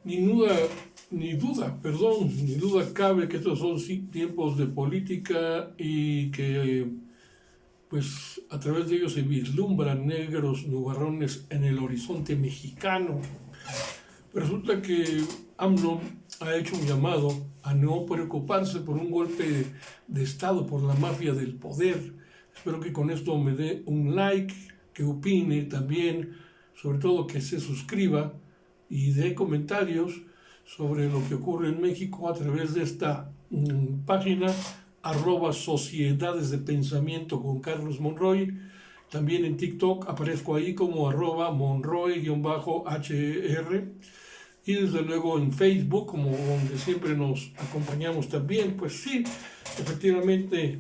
Ni duda, ni duda cabe que estos son tiempos de política y que pues a través de ellos se vislumbran negros nubarrones en el horizonte mexicano. Resulta que AMLO ha hecho un llamado a no preocuparse por un golpe de Estado, por la mafia del poder. Espero que con esto me dé un like, que opine también, sobre todo que se suscriba y dé comentarios sobre lo que ocurre en México a través de esta página @sociedades de pensamiento con Carlos Monroy. También en TikTok aparezco ahí como @monroy_hr. Y desde luego en Facebook, como donde siempre nos acompañamos también. Pues sí, efectivamente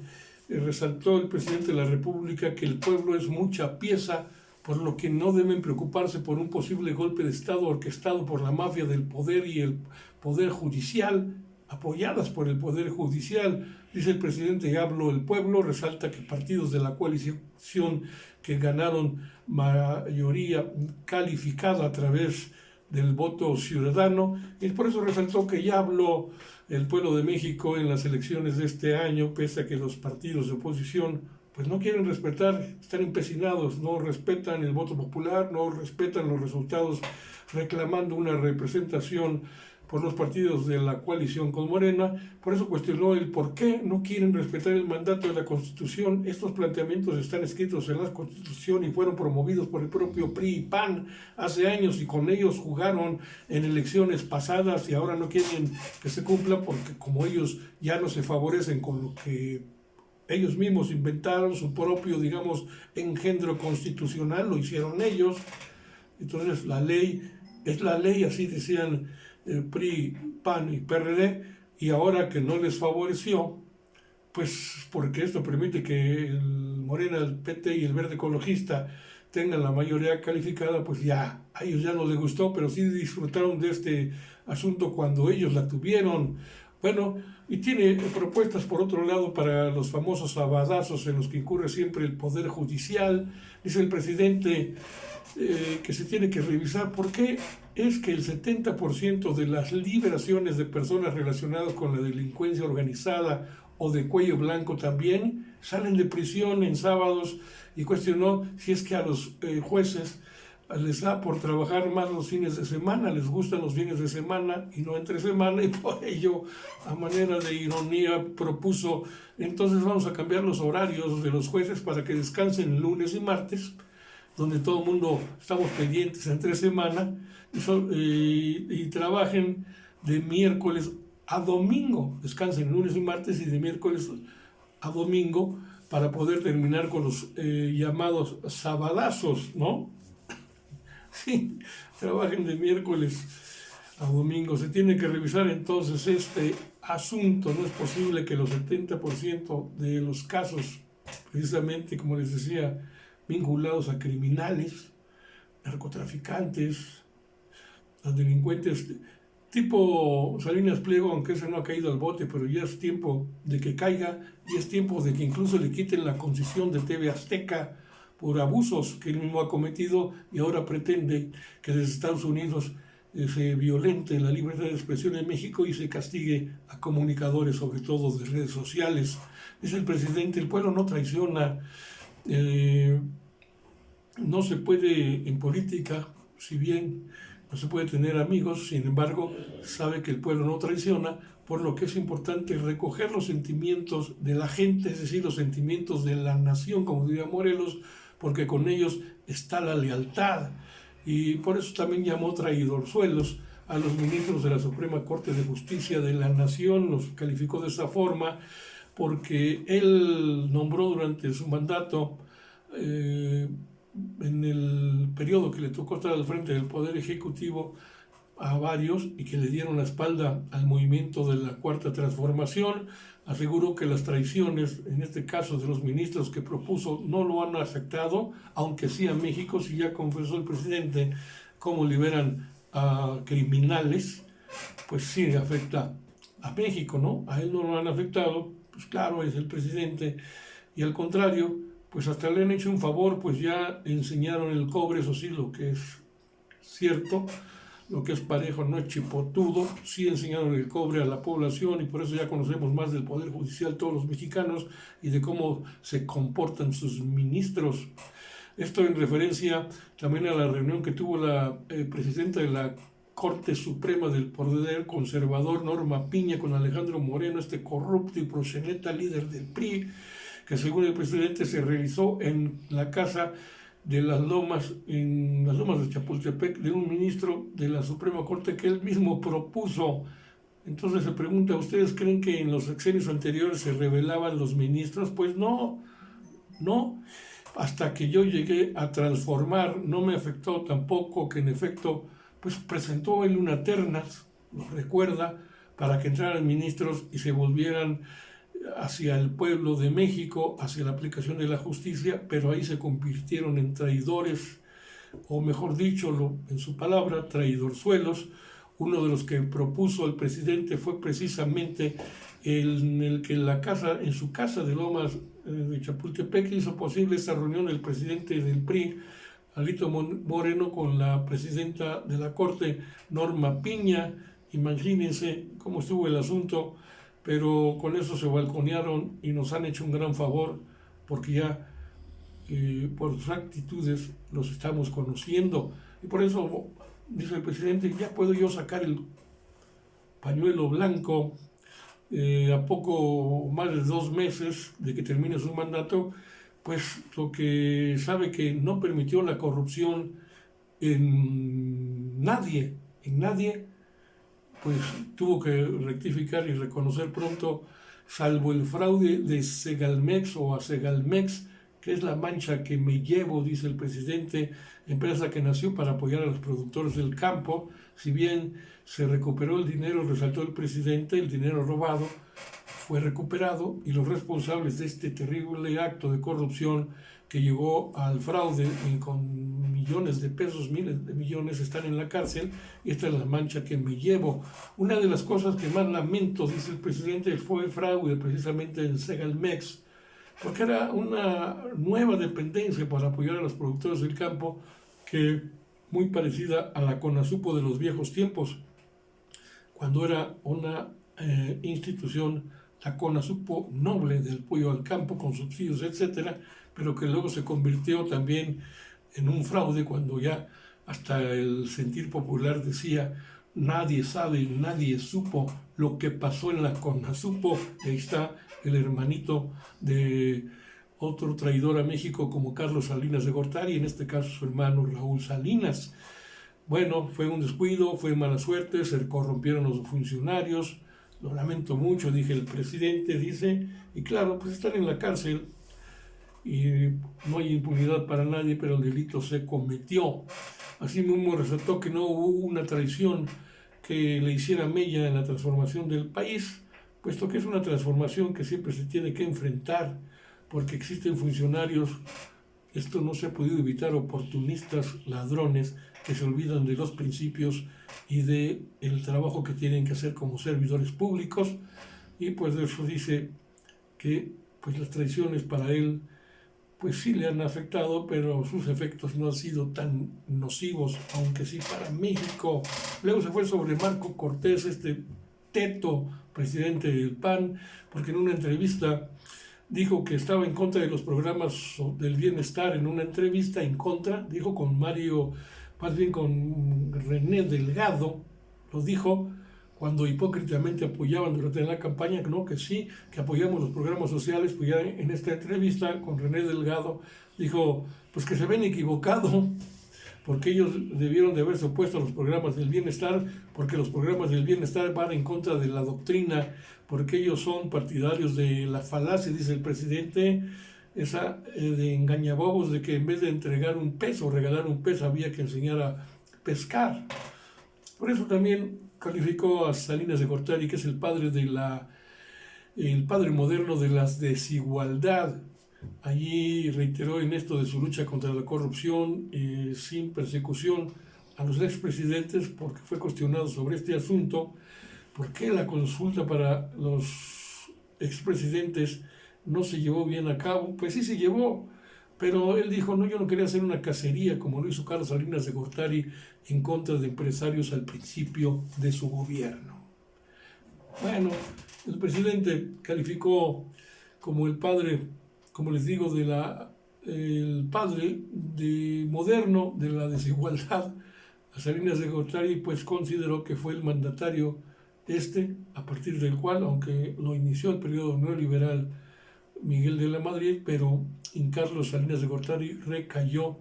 resaltó el presidente de la República que el pueblo es mucha pieza, por lo que no deben preocuparse por un posible golpe de Estado orquestado por la mafia del poder y el poder judicial, apoyadas por el poder judicial. Dice el presidente, habló el pueblo, resalta que partidos de la coalición que ganaron mayoría calificada a través del voto ciudadano, y por eso resaltó que ya habló el pueblo de México en las elecciones de este año, pese a que los partidos de oposición pues no quieren respetar, están empecinados, no respetan el voto popular, no respetan los resultados, reclamando una representación por los partidos de la coalición con Morena. Por eso cuestionó el por qué no quieren respetar el mandato de la Constitución. Estos planteamientos están escritos en la Constitución y fueron promovidos por el propio PRI y PAN hace años, y con ellos jugaron en elecciones pasadas y ahora no quieren que se cumplan porque como ellos ya no se favorecen con lo que ellos mismos inventaron, su propio, digamos, engendro constitucional, lo hicieron ellos. Entonces la ley es la ley, así decían PRI, PAN y PRD, y ahora que no les favoreció, pues porque esto permite que el Morena, el PT y el Verde Ecologista tengan la mayoría calificada, pues ya a ellos ya no les gustó, pero sí disfrutaron de este asunto cuando ellos la tuvieron. Bueno, y tiene propuestas por otro lado para los famosos sabadazos en los que incurre siempre el Poder Judicial. Dice el presidente que se tiene que revisar por qué es que el 70% de las liberaciones de personas relacionadas con la delincuencia organizada o de cuello blanco también salen de prisión en sábados, y cuestionó si es que a los jueces les da por trabajar más los fines de semana, les gustan los fines de semana y no entre semana, y por ello, a manera de ironía, propuso entonces vamos a cambiar los horarios de los jueces para que descansen lunes y martes, donde todo el mundo estamos pendientes entre semana, y trabajen de miércoles a domingo, descansen lunes y martes y de miércoles a domingo para poder terminar con los llamados sabadazos, ¿no? Sí, trabajen de miércoles a domingo. Se tiene que revisar entonces este asunto. No es posible que los 70% de los casos, precisamente como les decía, vinculados a criminales, narcotraficantes, a delincuentes tipo Salinas Pliego, aunque ese no ha caído al bote, pero ya es tiempo de que caiga, y es tiempo de que incluso le quiten la concesión de TV Azteca por abusos que él mismo ha cometido, y ahora pretende que desde Estados Unidos se violente la libertad de expresión en México y se castigue a comunicadores, sobre todo de redes sociales. Dice el presidente, el pueblo no traiciona. No se puede en política, si bien no se puede tener amigos, sin embargo, sabe que el pueblo no traiciona, por lo que es importante recoger los sentimientos de la gente, es decir, los sentimientos de la nación, como diría Morelos, porque con ellos está la lealtad. Y por eso también llamó traidorzuelos a los ministros de la Suprema Corte de Justicia de la Nación, los calificó de esa forma, porque él nombró durante su mandato, en el periodo que le tocó estar al frente del Poder Ejecutivo, a varios, y que le dieron la espalda al movimiento de la Cuarta Transformación. Aseguró que las traiciones, en este caso de los ministros que propuso, no lo han afectado, aunque sí a México. Si ya confesó el presidente cómo liberan a criminales, pues sí afecta a México, ¿no? A él no lo han afectado, pues claro, es el presidente, y al contrario, pues hasta le han hecho un favor, pues ya enseñaron el cobre, eso sí, lo que es cierto, lo que es parejo no es chipotudo, sí enseñaron el cobre a la población y por eso ya conocemos más del Poder Judicial todos los mexicanos y de cómo se comportan sus ministros. Esto en referencia también a la reunión que tuvo la presidenta de la Corte Suprema del Poder Conservador, Norma Piña, con Alejandro Moreno, este corrupto y proxeneta líder del PRI, que según el presidente se realizó en la casa de las Lomas, en las Lomas de Chapultepec, de un ministro de la Suprema Corte que él mismo propuso. Entonces se pregunta, ¿ustedes creen que en los sexenios anteriores se rebelaban los ministros? Pues no, no. Hasta que yo llegué a transformar, no me afectó tampoco que en efecto, pues presentó él una terna, lo recuerda, para que entraran ministros y se volvieran hacia el pueblo de México, hacia la aplicación de la justicia, pero ahí se convirtieron en traidores, o mejor dicho, en su palabra, traidorzuelos. Uno de los que propuso el presidente fue precisamente en el que en su casa de Lomas de Chapultepec hizo posible esa reunión del presidente del PRI, Alito Moreno, con la presidenta de la Corte, Norma Piña. Imagínense cómo estuvo el asunto, pero con eso se balconearon y nos han hecho un gran favor, porque ya por sus actitudes los estamos conociendo. Y por eso, dice el presidente, ya puedo yo sacar el pañuelo blanco a poco más de 2 meses de que termine su mandato, pues lo que sabe que no permitió la corrupción en nadie, pues tuvo que rectificar y reconocer pronto, salvo el fraude de Segalmex o Segalmex, que es la mancha que me llevo, dice el presidente, empresa que nació para apoyar a los productores del campo. Si bien se recuperó el dinero, resaltó el presidente, el dinero robado fue recuperado y los responsables de este terrible acto de corrupción que llegó al fraude con millones de pesos, miles de millones, están en la cárcel, y esta es la mancha que me llevo. Una de las cosas que más lamento, dice el presidente, fue el fraude precisamente en Segalmex, porque era una nueva dependencia para apoyar a los productores del campo, que muy parecida a la CONASUPO de los viejos tiempos, cuando era una institución, la CONASUPO noble del apoyo al campo con subsidios, etcétera, pero que luego se convirtió también en un fraude cuando ya hasta el sentir popular decía: nadie sabe, nadie supo lo que pasó en la CONASUPO. Ahí está el hermanito de otro traidor a México como Carlos Salinas de Gortari, en este caso su hermano Raúl Salinas. Bueno, fue un descuido, fue mala suerte, se corrompieron los funcionarios, lo lamento mucho, dije el presidente, dice, y claro, pues están en la cárcel y no hay impunidad para nadie, pero el delito se cometió. Así mismo resaltó que no hubo una traición que le hiciera mella en la transformación del país, puesto que es una transformación que siempre se tiene que enfrentar, porque existen funcionarios, esto no se ha podido evitar, oportunistas, ladrones, que se olvidan de los principios y de el trabajo que tienen que hacer como servidores públicos, y pues de eso dice que pues las traiciones para él pues sí le han afectado, pero sus efectos no han sido tan nocivos, aunque sí para México. Luego se fue sobre Marco Cortés, este teto presidente del PAN, porque en una entrevista dijo que estaba en contra de los programas del bienestar. En una entrevista en contra, dijo con con René Delgado, lo dijo cuando hipócritamente apoyaban durante la campaña, no, que sí, que apoyamos los programas sociales. Pues ya en esta entrevista con René Delgado dijo pues que se ven equivocados, porque ellos debieron de haberse opuesto a los programas del bienestar, porque los programas del bienestar van en contra de la doctrina, porque ellos son partidarios de la falacia, dice el presidente, esa de engañabobos, de que en vez de entregar un peso, regalar un peso, había que enseñar a pescar. Por eso también calificó a Salinas de Gortari, que es el padre moderno de la desigualdad. Allí reiteró en esto de su lucha contra la corrupción, sin persecución a los expresidentes, porque fue cuestionado sobre este asunto. ¿Por qué la consulta para los expresidentes no se llevó bien a cabo? Pues sí se llevó, Pero él dijo, no, yo no quería hacer una cacería como lo hizo Carlos Salinas de Gortari en contra de empresarios al principio de su gobierno. Bueno, el presidente calificó como el padre, como les digo, el padre moderno de la desigualdad a Salinas de Gortari, pues consideró que fue el mandatario a partir del cual, aunque lo inició el periodo neoliberal Miguel de la Madrid, pero en Carlos Salinas de Gortari recayó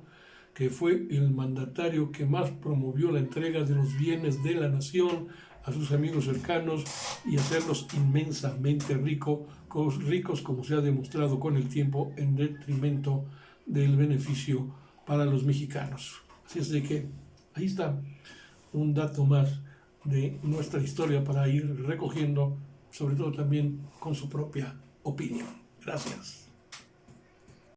que fue el mandatario que más promovió la entrega de los bienes de la nación a sus amigos cercanos y hacerlos inmensamente ricos, como se ha demostrado con el tiempo, en detrimento del beneficio para los mexicanos. Así es de que ahí está un dato más de nuestra historia para ir recogiendo, sobre todo también con su propia opinión. Gracias.